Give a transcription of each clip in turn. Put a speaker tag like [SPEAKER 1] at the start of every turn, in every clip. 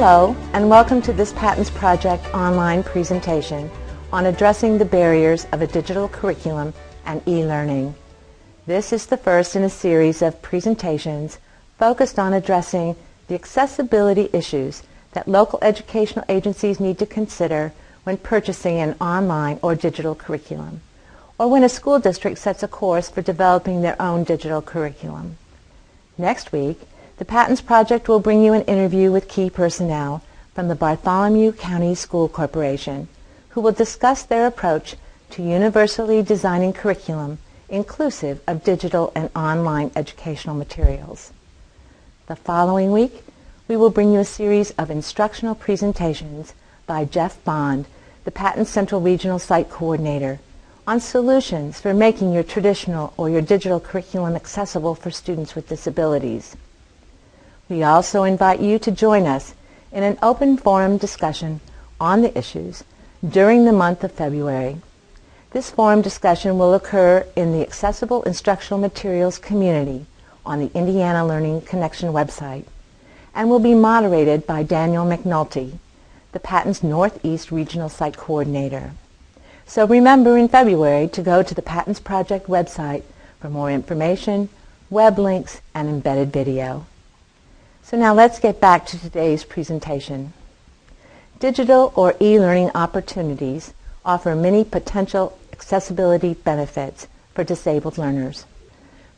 [SPEAKER 1] Hello, and welcome to this Patinsproject online presentation on addressing the barriers of a digital curriculum and e-learning. This is the first in a series of presentations focused on addressing the accessibility issues that local educational agencies need to consider when purchasing an online or digital curriculum, or when a school district sets a course for developing their own digital curriculum. Next week, the Patinsproject will bring you an interview with key personnel from the Bartholomew County School Corporation who will discuss their approach to universally designing curriculum inclusive of digital and online educational materials. The following week, we will bring you a series of instructional presentations by Jeff Bond, the Patins Central Regional Site Coordinator, on solutions for making your traditional or your digital curriculum accessible for students with disabilities. We also invite you to join us in an open forum discussion on the issues during the month of February. This forum discussion will occur in the Accessible Instructional Materials community on the Indiana Learning Connection website and will be moderated by Daniel McNulty, the Patins Northeast Regional Site Coordinator. So remember in February to go to the Patinsproject website for more information, web links, and embedded video. So now let's get back to today's presentation. Digital or e-learning opportunities offer many potential accessibility benefits for disabled learners.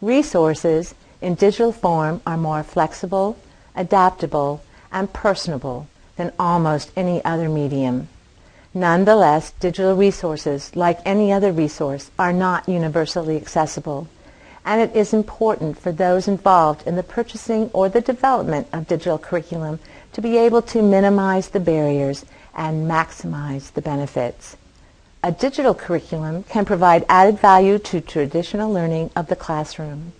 [SPEAKER 1] Resources in digital form are more flexible, adaptable, and personable than almost any other medium. Nonetheless, digital resources, like any other resource, are not universally accessible, and it is important for those involved in the purchasing or the development of digital curriculum to be able to minimize the barriers and maximize the benefits. A digital curriculum can provide added value to traditional learning of the classroom.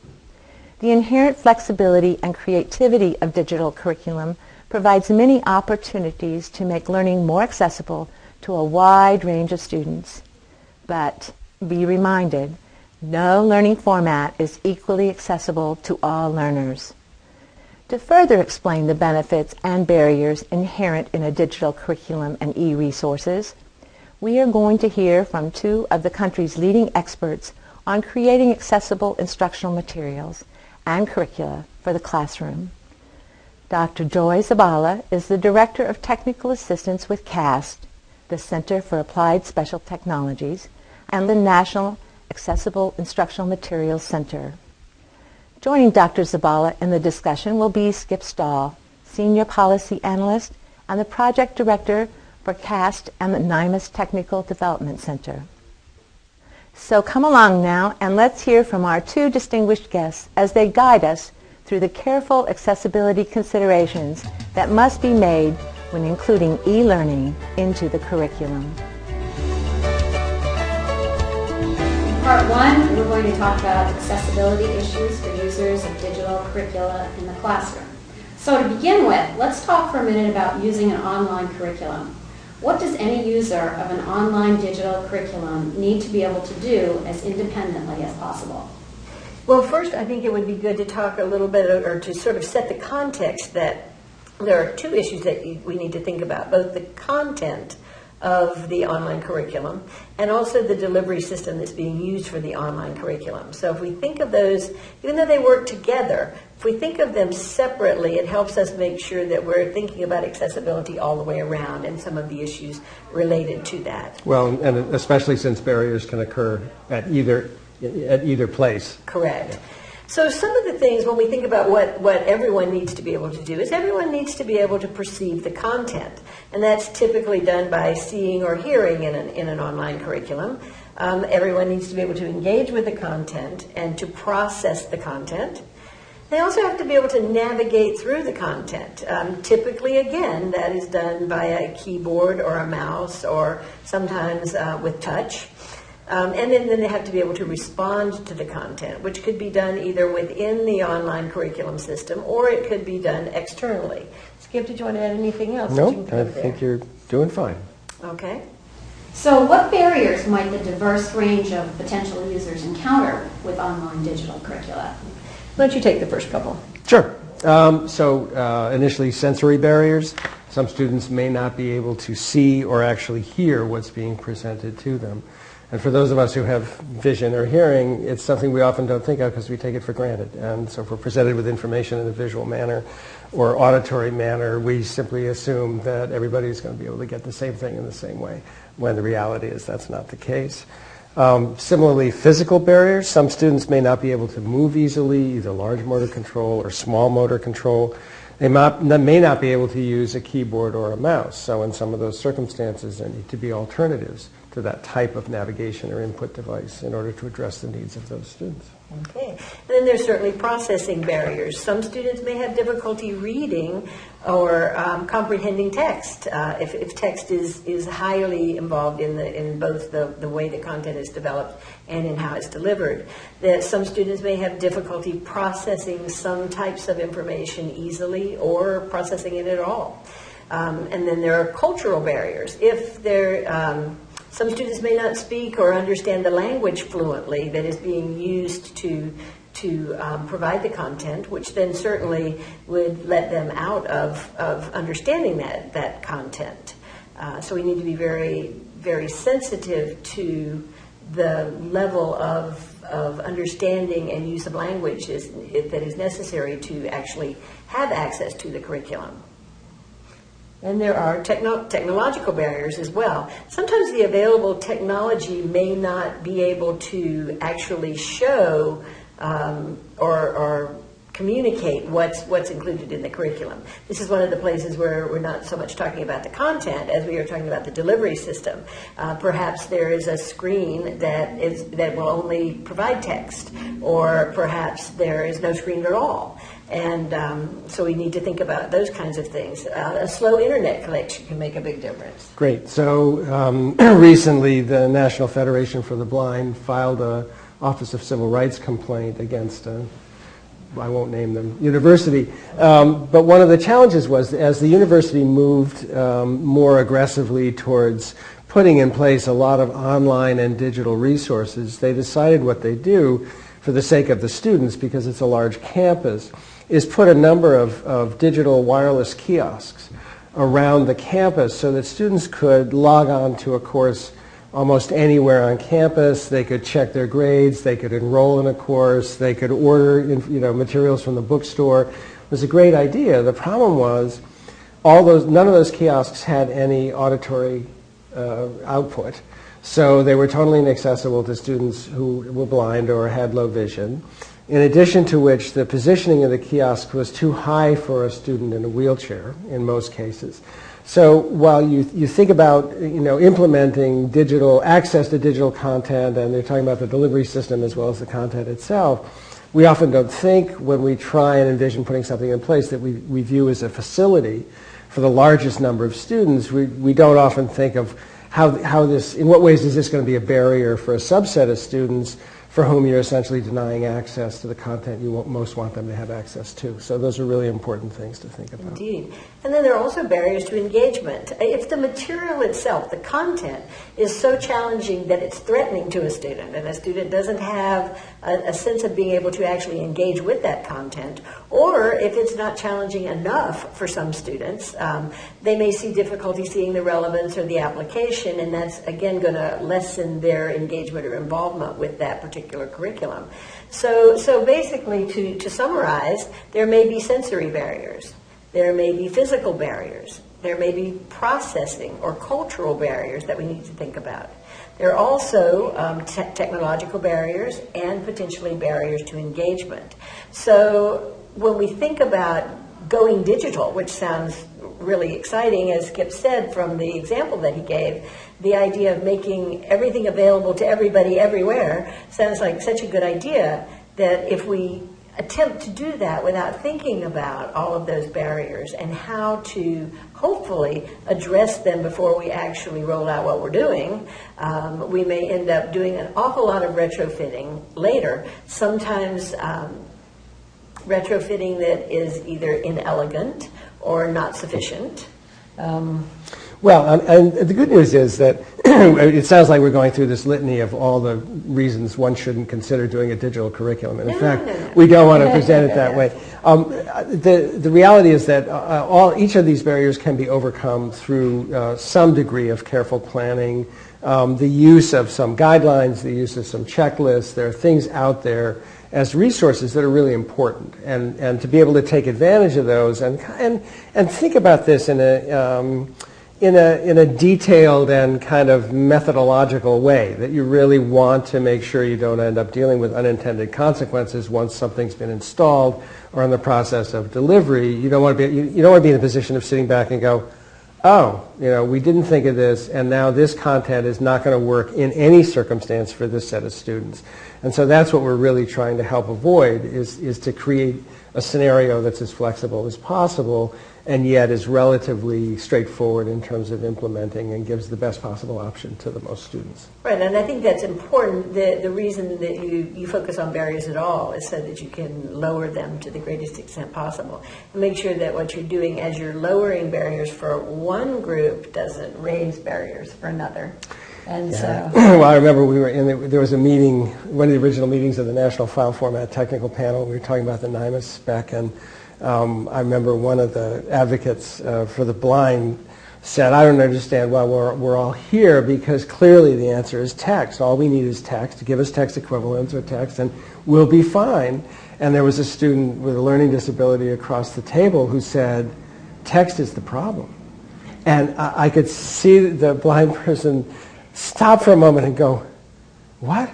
[SPEAKER 1] The inherent flexibility and creativity of digital curriculum provides many opportunities to make learning more accessible to a wide range of students. But be reminded, no learning format is equally accessible to all learners. To further explain the benefits and barriers inherent in a digital curriculum and e-resources, we are going to hear from two of the country's leading experts on creating accessible instructional materials and curricula for the classroom. Dr. Joy Zabala is the Director of Technical Assistance with CAST, the Center for Applied Special Technologies, and the National Accessible Instructional Materials Center. Joining Dr. Zabala in the discussion will be Skip Stahl, Senior Policy Analyst and the Project Director for CAST and the NIMUS Technical Development Center. So come along now and let's hear from our two distinguished guests as they guide us through the careful accessibility considerations that must be made when including e-learning into the curriculum.
[SPEAKER 2] Part one, we're going to talk about accessibility issues for users of digital curricula in the classroom. So to begin with, let's talk for a minute about using an online curriculum. What does any user of an online digital curriculum need to be able to do as independently as possible?
[SPEAKER 3] Well, first, I think it would be good to talk a little bit, or to sort of set the context that there are two issues that we need to think about, both the content of the online curriculum and also the delivery system that's being used for the online curriculum. So if we think of those, even though they work together, if we think of them separately, it helps us make sure that we're thinking about accessibility all the way around and some of the issues related to that.
[SPEAKER 4] Well, and especially since barriers can occur at either place.
[SPEAKER 3] Correct. Yeah. So some of the things when we think about what everyone needs to be able to do is everyone needs to be able to perceive the content. And that's typically done by seeing or hearing in an online curriculum. Everyone needs to be able to engage with the content and to process the content. They also have to be able to navigate through the content. Typically, again, that is done by a keyboard or a mouse or sometimes with touch. And then they have to be able to respond to the content, which could be done either within the online curriculum system or it could be done externally. Skip, did you want to add anything else?
[SPEAKER 4] No, I think you're doing fine.
[SPEAKER 3] Okay.
[SPEAKER 2] So what barriers might the diverse range of potential users encounter with online digital curricula?
[SPEAKER 3] Why don't you take the first couple?
[SPEAKER 4] Sure. So initially sensory barriers. Some students may not be able to see or actually hear what's being presented to them. And for those of us who have vision or hearing, it's something we often don't think of because we take it for granted. And so if we're presented with information in a visual manner or auditory manner, we simply assume that everybody's going to be able to get the same thing in the same way, when the reality is that's not the case. Similarly, physical barriers. Some students may not be able to move easily, either large motor control or small motor control. They may not be able to use a keyboard or a mouse. So in some of those circumstances, there need to be alternatives to that type of navigation or input device in order to address the needs of those students.
[SPEAKER 3] Okay. And then there's certainly processing barriers. Some students may have difficulty reading or comprehending text. If text is highly involved in both the way the content is developed and in how it's delivered. That some students may have difficulty processing some types of information easily or processing it at all. And then there are cultural barriers. If they're some students may not speak or understand the language fluently that is being used to provide the content, which then certainly would let them out of understanding that content. So we need to be very, very sensitive to the level of understanding and use of language that is necessary to actually have access to the curriculum. And there are technological barriers as well. Sometimes the available technology may not be able to actually show or communicate what's included in the curriculum. This is one of the places where we're not so much talking about the content as we are talking about the delivery system. Perhaps there is a screen that will only provide text, or perhaps there is no screen at all. And so we need to think about those kinds of things. A slow internet connection can make a big difference.
[SPEAKER 4] Great. So recently the National Federation for the Blind filed an Office of Civil Rights complaint against, I won't name them, university. But one of the challenges was, as the university moved more aggressively towards putting in place a lot of online and digital resources, they decided what they do for the sake of the students, because it's a large campus, is put a number of digital wireless kiosks around the campus so that students could log on to a course almost anywhere on campus. They could check their grades, they could enroll in a course, they could order materials from the bookstore. It was a great idea. The problem was none of those kiosks had any auditory output. So they were totally inaccessible to students who were blind or had low vision. In addition to which, the positioning of the kiosk was too high for a student in a wheelchair in most cases. So while you think about implementing digital access to digital content, and they're talking about the delivery system as well as the content itself, we often don't think, when we try and envision putting something in place that we view as a facility for the largest number of students, we don't often think of in what ways is this going to be a barrier for a subset of students for whom you're essentially denying access to the content you most want them to have access to. So those are really important things to think about.
[SPEAKER 3] Indeed. And then there are also barriers to engagement. If the material itself, the content, is so challenging that it's threatening to a student, and a student doesn't have a sense of being able to actually engage with that content, or if it's not challenging enough for some students, they may see difficulty seeing the relevance or the application, and that's, again, going to lessen their engagement or involvement with that particular curriculum. So basically, to summarize, there may be sensory barriers. There may be physical barriers. There may be processing or cultural barriers that we need to think about. There are also technological barriers and potentially barriers to engagement. So when we think about going digital, which sounds really exciting, as Skip said from the example that he gave, the idea of making everything available to everybody everywhere sounds like such a good idea that if we attempt to do that without thinking about all of those barriers and how to hopefully address them before we actually roll out what we're doing, we may end up doing an awful lot of retrofitting later, sometimes retrofitting that is either inelegant or not sufficient.
[SPEAKER 4] Well, and the good news is that it sounds like we're going through this litany of all the reasons one shouldn't consider doing a digital curriculum. And in fact, we don't want to present it that way. The reality is that each of these barriers can be overcome through some degree of careful planning, the use of some guidelines, the use of some checklists. There are things out there as resources that are really important, and to be able to take advantage of those and think about this in a detailed and kind of methodological way, that you really want to make sure you don't end up dealing with unintended consequences once something's been installed or in the process of delivery. You don't want to be in a position of sitting back and go, oh, we didn't think of this, and now this content is not going to work in any circumstance for this set of students. And so that's what we're really trying to help avoid, is to create a scenario that's as flexible as possible and yet is relatively straightforward in terms of implementing and gives the best possible option to the most students.
[SPEAKER 3] Right, and I think that's important. The reason that you focus on barriers at all is so that you can lower them to the greatest extent possible. And make sure that what you're doing as you're lowering barriers for one group doesn't raise barriers for another. And so,
[SPEAKER 4] well, I remember there was a meeting, one of the original meetings of the National File Format Technical Panel. We were talking about the NIMAS spec, and I remember one of the advocates for the blind said, I don't understand why we're all here, because clearly the answer is text. All we need is text. Give us text equivalents or text and we'll be fine. And there was a student with a learning disability across the table who said, text is the problem. And I could see the blind person stop for a moment and go, what?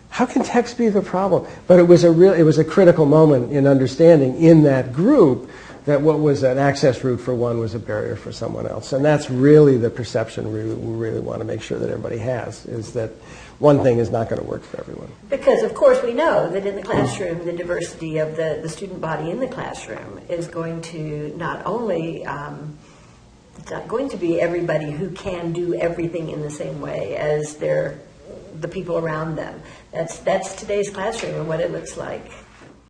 [SPEAKER 4] How can text be the problem? But it was a critical moment in understanding in that group that what was an access route for one was a barrier for someone else. And that's really the perception we really want to make sure that everybody has, is that one thing is not going to work for everyone.
[SPEAKER 3] Because, of course, we know that in the classroom, the diversity of the student body in the classroom is going to not only it's not going to be everybody who can do everything in the same way as the people around them. That's today's classroom and what it looks like.